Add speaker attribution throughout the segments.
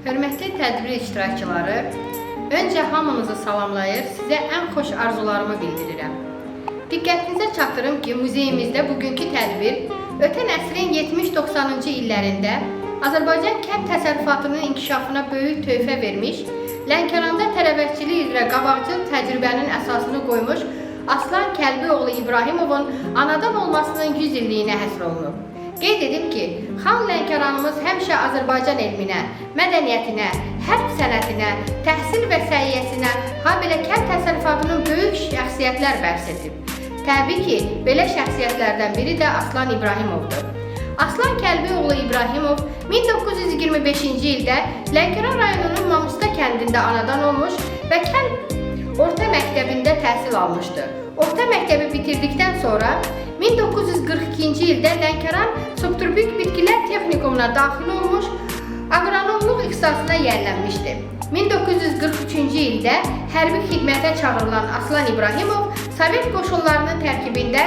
Speaker 1: Hörmətli tədbir iştirakçıları, öncə hamınızı salamlayır, sizə ən xoş arzularımı bildirirəm. Diqqətinizə çatdırım ki, muzeyimizdə bugünkü tədbir ötən əsrin 70-90-cı illərində Azərbaycan kənd təsərrüfatının inkişafına böyük töhfə vermiş, Lənkəranda tərəvəzçilik üzrə qabaqcıl təcrübənin əsasını qoymuş Aslan Kəlbioğlu İbrahimovun anadan olmasının 100 illiyinə həsr olunub. Qeyd edim ki, Xan Lənkəranımız həmişə Azərbaycan elminə, mədəniyyətinə, hərb sənətinə, təhsil və səhiyyəsinə, habelə kənd təsərrüfatının böyük şəxsiyyətlər bəxş edib. Təbii ki, belə şəxsiyyətlərdən biri də Aslan İbrahimovdur. Aslan Kəlbioğlu İbrahimov 1925-ci ildə Lənkəran rayonunun Mamusta kəndində anadan olmuş və kənd orta məktəbində təhsil almışdır. Orta məktəbi bitirdikdən sonra 1942-ci ildə Lənkəran Subtropik Bitkilər Texnikumuna daxil olmuş, aqronomluq ixtisasına yiyələnmişdir. 1943-cü ildə hərbi xidmətə çağırılan Aslan İbrahimov Sovet qoşunlarının tərkibində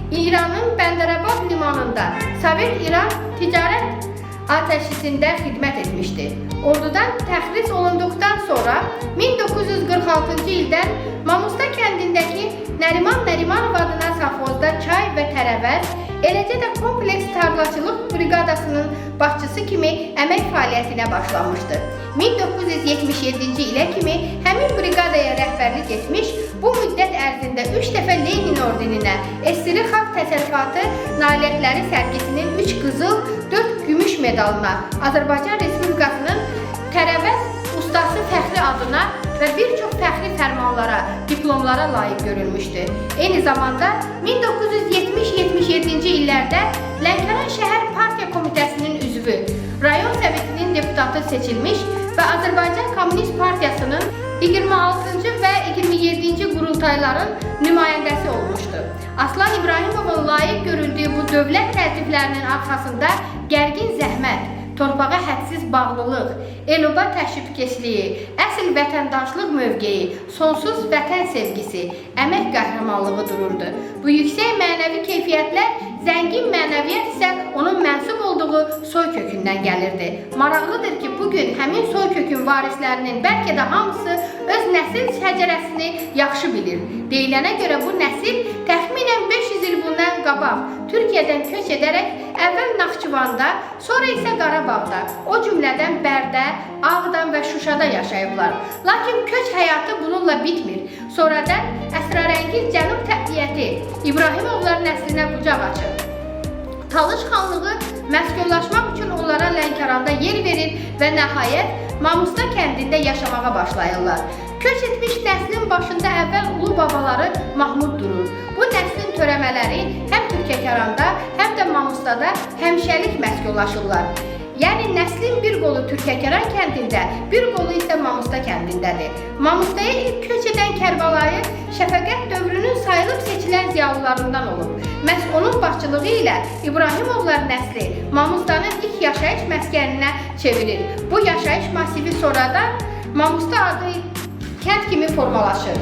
Speaker 1: İranın Bəndərabad limanında Sovet-İran ticarət atəşçisində xidmət etmişdir. Ordudan təxris olunduqdan sonra 1946-cı ildən Mamusta kəndindəki Nəriman Nərimanov adına safozda çay və tərəvəz, eləcə də kompleks tarlaçılıq briqadasının başçısı kimi əmək fəaliyyətinə başlamışdır. 1977-ci ilə kimi həmin briqadaya rəhbərlik etmiş, bu müddət ərzində 3 dəfə Lenin ordeninə, SSR Xalq Təsərrüfatı nailiyyətləri sərgisinin 3 qızıl, 4 gümüş medalına, Azərbaycan Respublikasının tərəvəz ustası fəxri adına və bir çox fəxri fərmanlara, diplomlara layiq görülmüşdür. Eyni zamanda 1970-77-ci illərdə Lənkəran Şəhər Partiya Komitəsinin üzvü, rayon sovetinin deputatı seçilmiş və Azərbaycan Komünist Partiyasının 26-cı və 27-ci qurultayların nümayəndəsi olmuşdur. Aslan İbrahimovun layiq görüldüyü bu dövlət təkliflərinin arxasında gərgin zəhmət, torpağa hədsiz bağlılıq, el-oba təşrifkeşliyi, əsl vətəndaşlıq mövqeyi, sonsuz vətən sevgisi, əmək qəhrəmanlığı dururdu. Bu yüksək mənəvi keyfiyyətlər, zəngin mənəviyyət isə onun mənsub olduğu soy kökündən gəlirdi. Maraqlıdır ki, bugün həmin soy kökün varislərinin bəlkə də hamısı öz nəsil şəcərəsini yaxşı bilir. Deyilənə görə bu nəsil təxminən 500 il bundan qabaq Türkiyədən köç edərək əvvəl Naxçıvanda, sonra isə Qarabağda, o cümlədən Bərdə, Ağdam və Şuşada yaşayıblar. Lakin köç həyatı bununla bitmir. Sonradan əsrarəngiz Cənub təbiəti İbrahimovlar nəslinə bucaq açır. Talış xanlığı məskunlaşmaq üçün onlara Lənkəranda yer verir və nəhayət Mamusta kəndində yaşamağa başlayırlar. Köç etmiş nəslin başında əvvəl ulu babaları Mahmud durur. Bu nəslin törəmələri həm Türkəkəranda, həm də Mamustada həmişəlik məskunlaşırlar. Yəni nəslin bir qolu Türkəkəran kəndində, bir qolu isə Mamusta kəndindədir. Mamustaya ilk köç edən Kərbəlayı Şəfəqət dövrünün sayılıb seçilən ziyalılarından olub. Məhz onun başçılığı ilə İbrahimovlar nəsli Mamustanın ilk yaşayış məskəninə çevirir. Bu yaşayış masivi sonradan Mamusta adı kənd kimi formalaşır.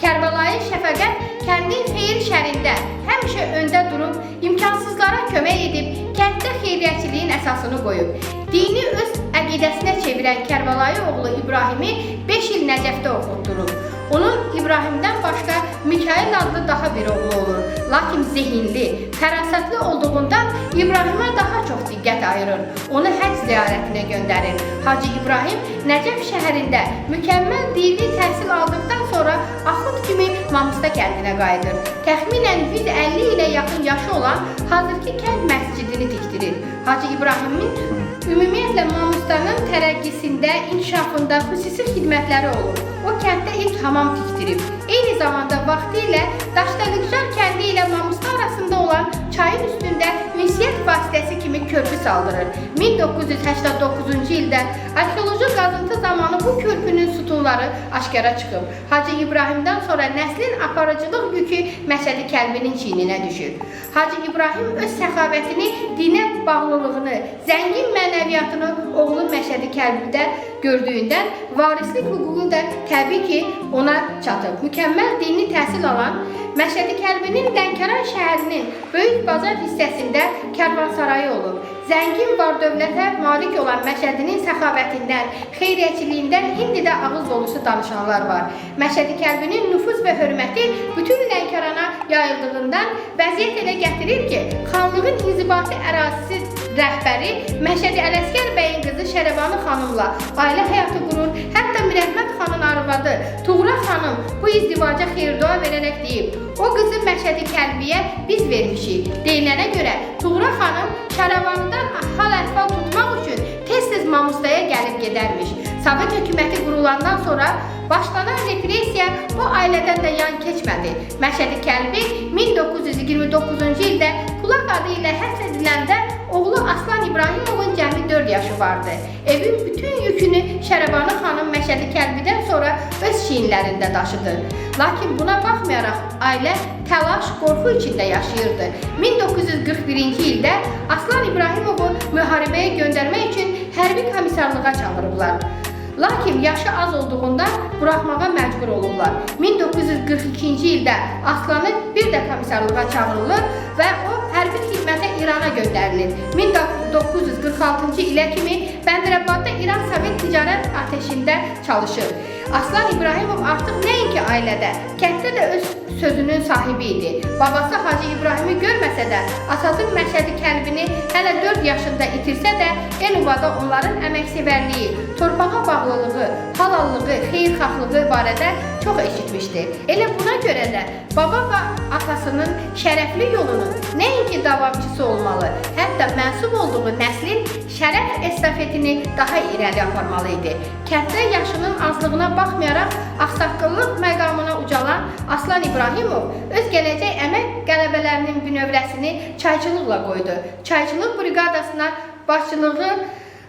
Speaker 1: Kərbəlayı Şəfəqət kəndin xeyir şərində həmişə öndə durub, imkansızlara kömək edib, kənddə xeyriyyəçiliyin əsasını qoyub. Dini öz əqidəsinə çevirən Kərbəlayı oğlu İbrahimi 5 il Nəcəfdə oxutdurub. Onun İbrahimdən başqa Mikail adlı daha bir oğlu olur. Lakin zehinli, fərasətli olduğundan İbrahimə daha çox diqqət ayırır. Onu həcc ziyarətinə göndərir. Hacı İbrahim Nəcəf şəhərində mükəmməl dini təhsil aldıqdan sonra Axund kimi Mamusta kəndinə qayıdır. Təxminən 150 ilə yaxın yaşı olan hazırki kənd məscidini tikdirir. Hacı İbrahimin ümumiyyətlə Mamustanın tərəqqisində, inkişafında xüsusi xidmətləri olur. O kənddə ilk hamam tikdirib. Eyni zamanda vaxtilə Daşdalıqjar kəndi ilə Mamusta arasında olan çayın üstündə ünsiyyət vasitəsi kimi körpü saldırır. 1989-cu ildə arxeoloji qazıntı zamanı bu körpünün sütunları aşkara çıxıb. Hacı İbrahimdən sonra nəslin aparıcılıq yükü Məşədi Kəlbinin çiyninə düşür. Hacı İbrahim öz səxavətini, dinə bağlılığını, zəngin mənəviyyətini mənəviyyatını oğlu Məşədi Kəlbidə gördüyündən varislik hüququ da təbii ki ona çatıb. Mükəmməl dini təhsil alan Məşədi Kəlbinin Lənkəran şəhərinin böyük bazar hissəsində kərvansarayı olub. Zəngin var-dövlətə malik olan Məşədinin səxavətindən, xeyriyyəçiliyindən indi də ağız dolusu danışanlar var. Məşədi Kəlbinin nüfuz və hörməti bütün Lənkərana yayıldığından vəziyyət elə gətirir ki, xanlığın inzibati ərazisi rəhbəri Məşədi Ələsgər bəyin qızı Şərəbanı xanımla ailə həyatı qurur. Hətta Mirəhmət xanın arvadı Tuğra xanım bu izdivaca xeyir-dua verərək deyib, o qızı Məşədi Kəlbiyə biz vermişik. Deyilənə görə Tuğra xanım Şərəbanıdan hal-əhval tutmaq üçün tez-tez Mamustaya gəlib gedərmiş. Sovet hökuməti qurulandan sonra başlanan repressiya bu ailədən də yan keçmədi. Məşədi Kəlbi 1929-cu ildə Kulaq adı ilə həbs ediləndə oğlu Aslan İbrahimovun cəmi 4 yaşı vardı. Evin bütün yükünü Şərəbanı xanım Məşədi Kəlbidən sonra öz çiyinlərində daşıdı. Lakin buna baxmayaraq ailə təlaş, qorxu içində yaşayırdı. 1941-ci ildə Aslan İbrahimovu müharibəyə göndərmək üçün hərbi komissarlığa çağırıblar. Lakin yaşı az olduğundan buraxmağa məcbur olurlar. 1942-ci ildə Aslanı bir də komissarlığa çağırılır və o hərbi xidmətə İrana göndərilir. 1946-cı ilə kimi Bəndirabadda İran Sovet ticarət ateşində çalışır. Aslan İbrahimov artıq nəinki ailədə, kənddə də öz sözünün sahibi idi. Babası Hacı İbrahimi görməsə də, atası Məşədi Kəlbini hələ 4 yaşında itirsə də, el-ubada onların əməksevərliyi, torpağa bağlılığı, halallığı, xeyirxahlığı barədə çox eşitmişdi. Elə buna görə də baba və atasının şərəfli yolunun nəinki davamçısı olmalı, hətta mənsub olduğu nəslin şərəf estafetini daha irəli aparmalı idi. Kənddə yaşının azlığına baxmayaraq ağsaqqallıq məqamına ucalan Aslan İbrahimov öz gələcək əmək qələbələrinin bünövrəsini çayçılıqla qoydu. Çayçılıq briqadasına başçılığı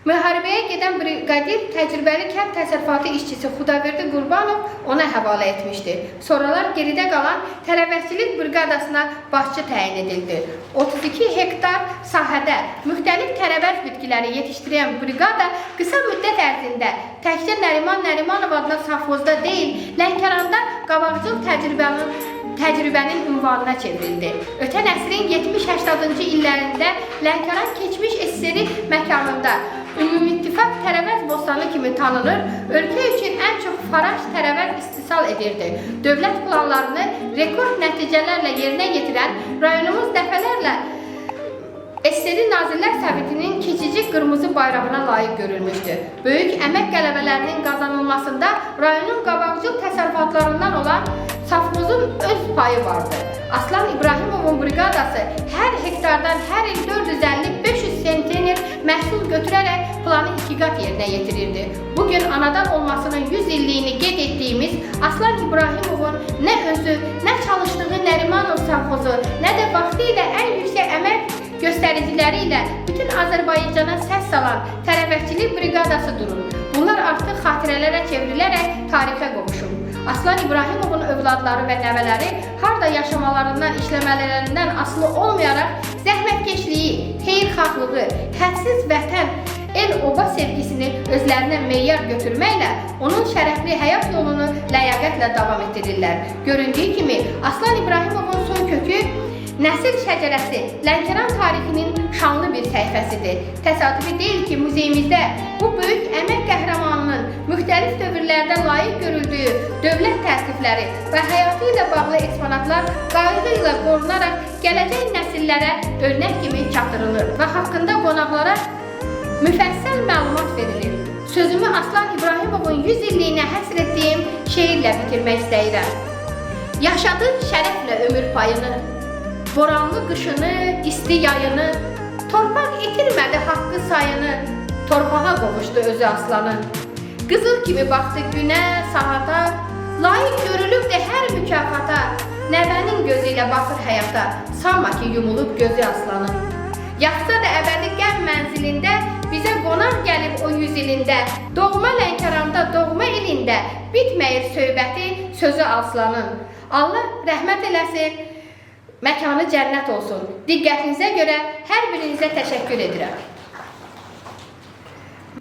Speaker 1: müharibəyə gedən briqadir təcrübəli kənd təsərrüfatı işçisi Xudaverdi Qurbanov ona həvalə etmişdi. Sonralar geridə qalan tərəvəzçilik briqadasına başçı təyin edildi. 32 hektar sahədə müxtəlif tərəvəz bitkiləri yetişdirən briqada qısa müddət ərzində təkcə Nəriman Nərimanov adına safxozda deyil, Lənkəranda qabaqcıl təcrübənin ünvanına çevrildi. Ötən əsrin 70-80-cı illərində Lənkəran keçmiş SSR məkanında Ümumİttifaq tərəvəz bostanı kimi tanınır, ölkə üçün ən çox faraş tərəvəz istisal edirdi. Dövlət planlarını rekord nəticələrlə yerinə yetirən rayonumuz dəfələrlə SSR Nazirlər Sovetinin keçici qırmızı bayrağına layiq görülmüşdü. Böyük əmək qələbələrinin qazanılmasında rayonun qabaqcıl təsərrüfatlarından olan safxozun öz payı vardı. Aslan İbrahimovun briqadası hər hektardan hər il 450-500 sentner məhsul götürərək planı 2 qat yerinə yetirirdi. Bugün anadan olmasının 100 illiyini qeyd etdiyimiz Aslan İbrahimovun nə özü, nə çalışdığı Nərimanov safxozu, nə də vaxtı ilə ən yüksək əmək göstəriciləri ilə bütün Azərbaycana səs salan tərəvəzçilik briqadası durur. Bunlar artıq xatirələrə çevrilərək tarixə qovuşur. Aslan İbrahimovun övladları və nəvələri harda yaşamalarından, işləmələrindən asılı olmayaraq zəhmətkeşliyi, xeyirxahlığı, hədsiz vətən, el-oba sevgisini özlərinə meyyar götürməklə onun şərəfli həyat yolunu ləyaqətlə davam etdirirlər. Göründüyü kimi Aslan İbrahimovun son kökü nəsil şəcərəsi Lənkəran tarixinin şanlı bir səhifəsidir. Təsadüfi deyil ki, muzeyimizdə bu böyük əmək qəhrəmanının müxtəlif dövrlərdə layiq görüldüyü dövlət təsnifləri və həyatı ilə bağlı eksponatlar qayğı ilə qorunaraq gələcək nəsillərə örnək kimi çatdırılır və haqqında qonaqlara müfəssəl məlumat verilir. Sözümü Aslan İbrahimovun 100 illiyinə həsr etdiyim şeirlə bitirmək istəyirəm. Yaşadı şərəflə ömür payını, boranlı qışını, isti yayını, torpaq itirmədi haqqı sayını, torpağa qovuşdu özü aslanın. Qızıl kimi baxdı günə, saata, layiq görülübdü hər mükafata, nəvənin gözü ilə baxır həyata, sanma ki yumulub gözü aslanın. Yaxsa da əbədi qəm mənzilində, bizə qonaq gəlib o 100 ilində, doğma Lənkəranda, doğma ilində, bitməyir söhbəti, sözü aslanın. Allah rəhmət eləsin, məkanı cənnət olsun. Diqqətinizə görə hər birinizə təşəkkür edirəm.